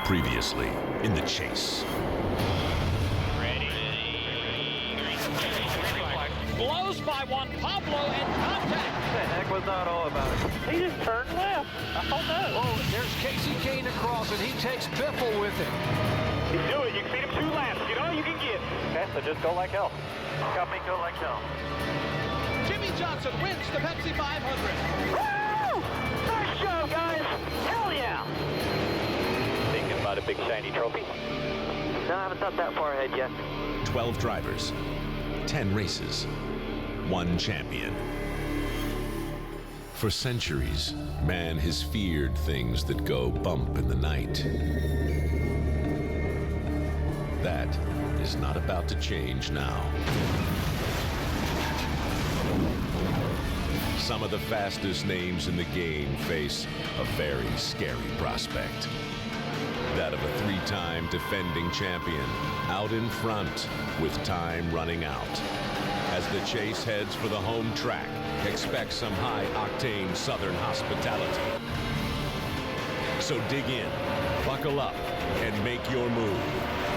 Previously in the chase. Blows by one, Pablo, and contact. What the heck was that all about? He just turned left. Oh no. Oh, there's Casey Kane across, and he takes Biffle with him. You do it. You can beat him 2 laps. Get all you can get. Okay, so just go like hell. Got me go like hell. Jimmy Johnson wins the Pepsi 500. Woo! Nice show, guys. Hell yeah. Thinking about a big shiny trophy? No, I haven't thought that far ahead yet. 12 drivers, 10 races, 1 champion. For centuries, man has feared things that go bump in the night. That is not about to change now. Some of the fastest names in the game face a very scary prospect. That of a 3-time defending champion, out in front with time running out. As the chase heads for the home track, expect some high-octane Southern hospitality. So dig in, buckle up, and make your move.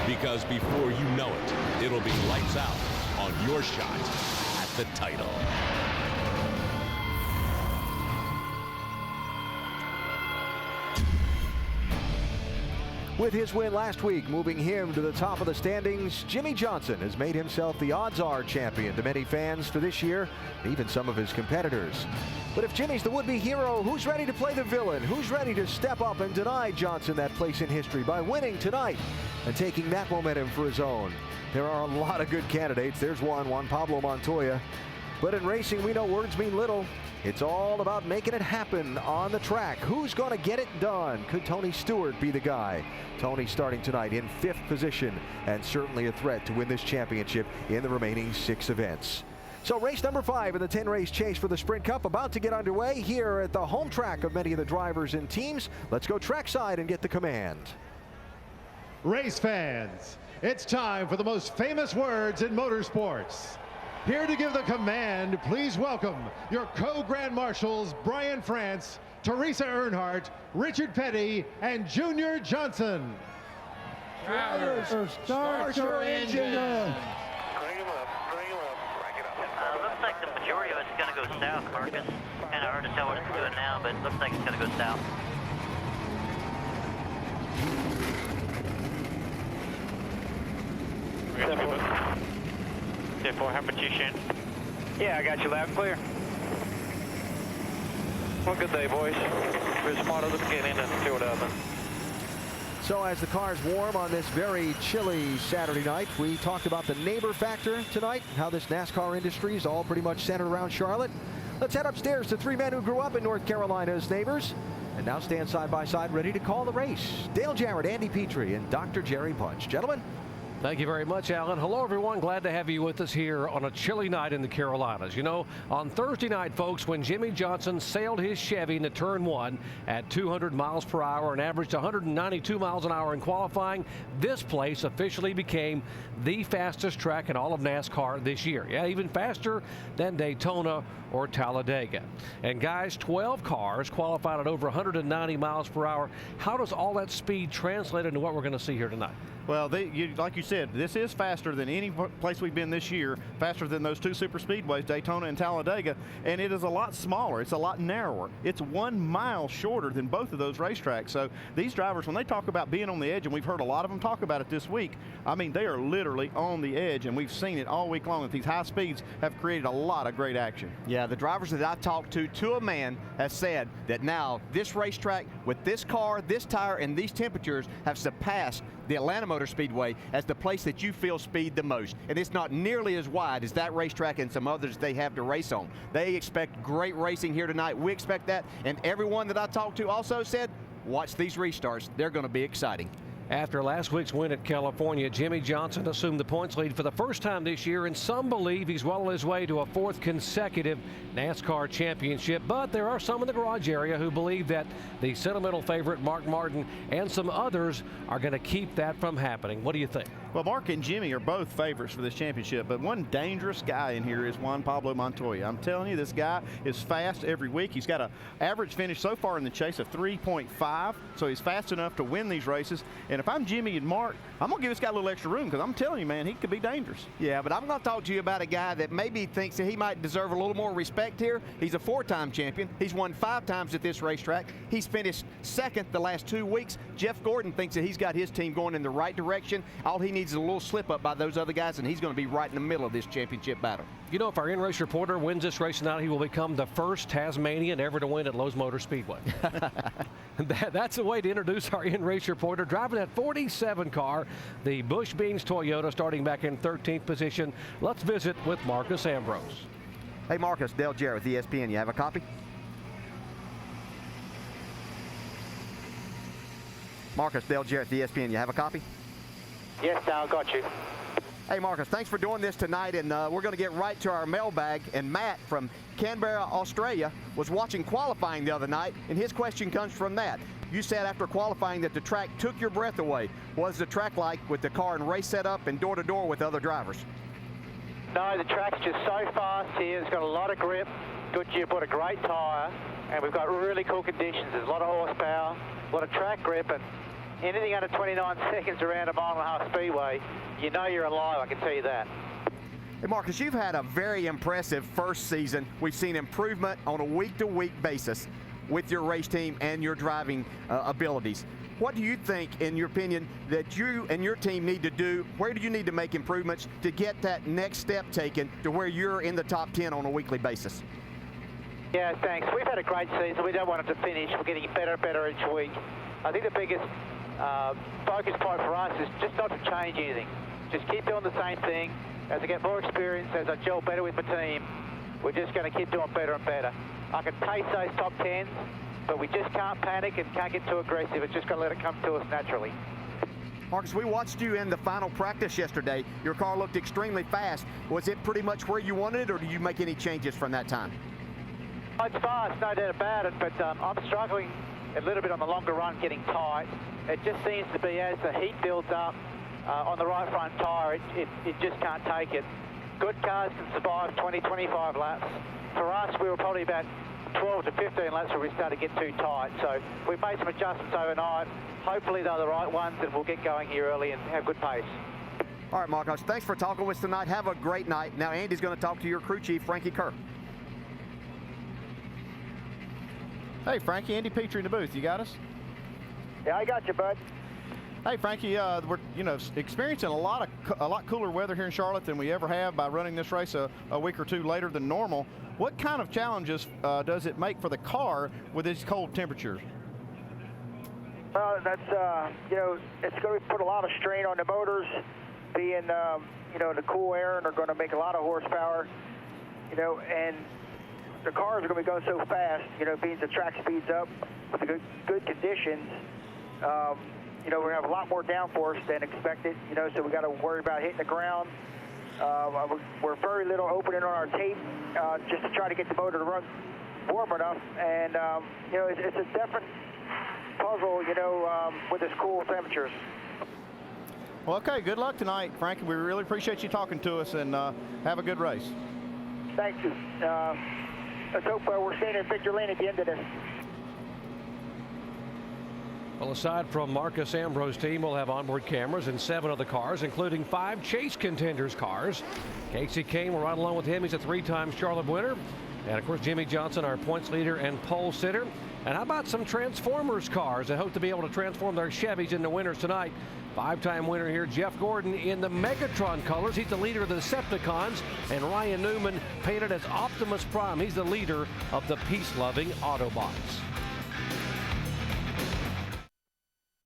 Because before you know it, it'll be lights out on your shot at the title. With his win last week, moving him to the top of the standings, Jimmy Johnson has made himself the odds-are champion to many fans for this year, even some of his competitors. But if Jimmy's the would-be hero, who's ready to play the villain? Who's ready to step up and deny Johnson that place in history by winning tonight and taking that momentum for his own? There are a lot of good candidates. There's Juan Pablo Montoya. But in racing, we know words mean little. It's all about making it happen on the track. Who's going to get it done? Could Tony Stewart be the guy? Tony starting tonight in 5th position and certainly a threat to win this championship in the remaining 6 events. So race number 5 in the 10-race chase for the Sprint Cup about to get underway here at the home track of many of the drivers and teams. Let's go trackside and get the command. Race fans, it's time for the most famous words in motorsports. Here to give the command, please welcome your co-grand marshals, Brian France, Teresa Earnhardt, Richard Petty, and Junior Johnson. Drivers, start your engine. Bring him up, crank it up. Looks like the majority of it's going to go south, Marcus. Kind of hard to tell what it's doing now, but it looks like it's going to go south. Therefore, how about you, Shane? Yeah, I got you loud and clear. Well, good day, boys. We're smarter than getting and see what happens. So as the cars warm on this very chilly Saturday night, we talked about the neighbor factor tonight, how this NASCAR industry is all pretty much centered around Charlotte. Let's head upstairs to 3 men who grew up in North Carolina's neighbors and now stand side by side ready to call the race. Dale Jarrett, Andy Petrie, and Dr. Jerry Punch. Gentlemen. Thank you very much, Alan. Hello, everyone. Glad to have you with us here on a chilly night in the Carolinas. You know, on Thursday night, folks, when Jimmy Johnson sailed his Chevy into turn 1 at 200 miles per hour and averaged 192 miles an hour in qualifying, this place officially became the fastest track in all of NASCAR this year. Yeah, even faster than Daytona or Talladega. And guys, 12 cars qualified at over 190 miles per hour. How does all that speed translate into what we're going to see here tonight? Well, like you said, this is faster than any place we've been this year, faster than those 2 super speedways, Daytona and Talladega, and it is a lot smaller. It's a lot narrower. It's 1 mile shorter than both of those racetracks. So these drivers, when they talk about being on the edge, and we've heard a lot of them talk about it this week, I mean, they are literally on the edge, and we've seen it all week long. That these high speeds have created a lot of great action. Yeah, the drivers that I've talked to a man, has said that now this racetrack with this car, this tire, and these temperatures have surpassed the Atlanta Motor Speedway as the place that you feel speed the most. And it's not nearly as wide as that racetrack and some others they have to race on. They expect great racing here tonight. We expect that. And everyone that I talked to also said, watch these restarts. They're going to be exciting. After last week's win at California, Jimmy Johnson assumed the points lead for the first time this year, and some believe he's well on his way to a 4th consecutive NASCAR championship. But there are some in the garage area who believe that the sentimental favorite, Mark Martin, and some others are going to keep that from happening. What do you think? Well, Mark and Jimmy are both favorites for this championship, but one dangerous guy in here is Juan Pablo Montoya. I'm telling you, this guy is fast every week. He's got an average finish so far in the chase of 3.5, so he's fast enough to win these races. And if I'm Jimmy and Mark, I'm going to give this guy a little extra room because I'm telling you, man, he could be dangerous. Yeah, but I'm going to talk to you about a guy that maybe thinks that he might deserve a little more respect here. He's a 4-time champion. He's won 5 times at this racetrack. He's finished second the last 2 weeks. Jeff Gordon thinks that he's got his team going in the right direction. All he needs is a little slip up by those other guys, and he's going to be right in the middle of this championship battle. You know, if our in-race reporter wins this race tonight, he will become the first Tasmanian ever to win at Lowe's Motor Speedway. That's the way to introduce our in-race reporter. Driving that 47 car, the Bush Beans Toyota, starting back in 13th position. Let's visit with Marcus Ambrose. Hey, Marcus, Dale Jarrett with ESPN. You have a copy? Marcus, Dale Jarrett, ESPN. You have a copy? Yes, Dale, got you. Hey, Marcus, thanks for doing this tonight, and we're going to get right to our mailbag. And Matt from Canberra, Australia, was watching qualifying the other night, and his question comes from that. You said after qualifying that the track took your breath away. What is the track like with the car and race setup and door-to-door with other drivers? No, the track's just so fast here. It's got a lot of grip. Goodyear put a great tyre, and we've got really cool conditions. There's a lot of horsepower, a lot of track grip, and anything under 29 seconds around a 1.5-mile speedway, you know you're alive, I can tell you that. Hey, Marcus, you've had a very impressive first season. We've seen improvement on a week-to-week basis with your race team and your driving abilities. What do you think, in your opinion, that you and your team need to do? Where do you need to make improvements to get that next step taken to where you're in the top 10 on a weekly basis? Yeah, thanks. We've had a great season. We don't want it to finish. We're getting better and better each week. I think the biggest focus point for us is just not to change anything. Just keep doing the same thing. As I get more experience, as I gel better with my team, we're just going to keep doing better and better. I can pace those top 10s, but we just can't panic and can't get too aggressive. It's just got to let it come to us naturally. Marcus, we watched you in the final practice yesterday. Your car looked extremely fast. Was it pretty much where you wanted it, or did you make any changes from that time? It's fast, no doubt about it, but I'm struggling a little bit on the longer run getting tight. It just seems to be as the heat builds up on the right front tyre, it just can't take it. Good cars can survive 20, 25 laps. For us, we were probably about 12 to 15 laps where we started to get too tight. So we made some adjustments overnight. Hopefully they're the right ones, and we'll get going here early and have good pace. All right, Marcos, thanks for talking with us tonight. Have a great night. Now Andy's going to talk to your crew chief, Frankie Kerr. Hey, Frankie, Andy Petrie in the booth. You got us? Yeah, I got you, bud. Hey, Frankie, we're experiencing a lot cooler weather here in Charlotte than we ever have by running this race a week or two later than normal. What kind of challenges does it make for the car with these cold temperatures? Well, that's it's going to put a lot of strain on the motors, being in the cool air, and they're going to make a lot of horsepower, and the cars are going to be going so fast, being the track speeds up with the good conditions. We're going to have a lot more downforce than expected, so we got to worry about hitting the ground. We're very little opening on our tape just to try to get the motor to run warm enough, and it's a different puzzle, with this cool temperatures. Well, okay, good luck tonight, Frankie. We really appreciate you talking to us, and have a good race. Thank you. Let's hope we're staying in victory lane at the end of this. Well, aside from Marcus Ambrose's team, we'll have onboard cameras in 7 of the cars, including 5 Chase Contenders cars. Casey Kane will ride along with him. He's a 3-time Charlotte winner. And, of course, Jimmy Johnson, our points leader and pole sitter. And how about some Transformers cars that hope to be able to transform their Chevys into winners tonight? 5-time winner here, Jeff Gordon, in the Megatron colors. He's the leader of the Decepticons. And Ryan Newman, painted as Optimus Prime. He's the leader of the peace-loving Autobots.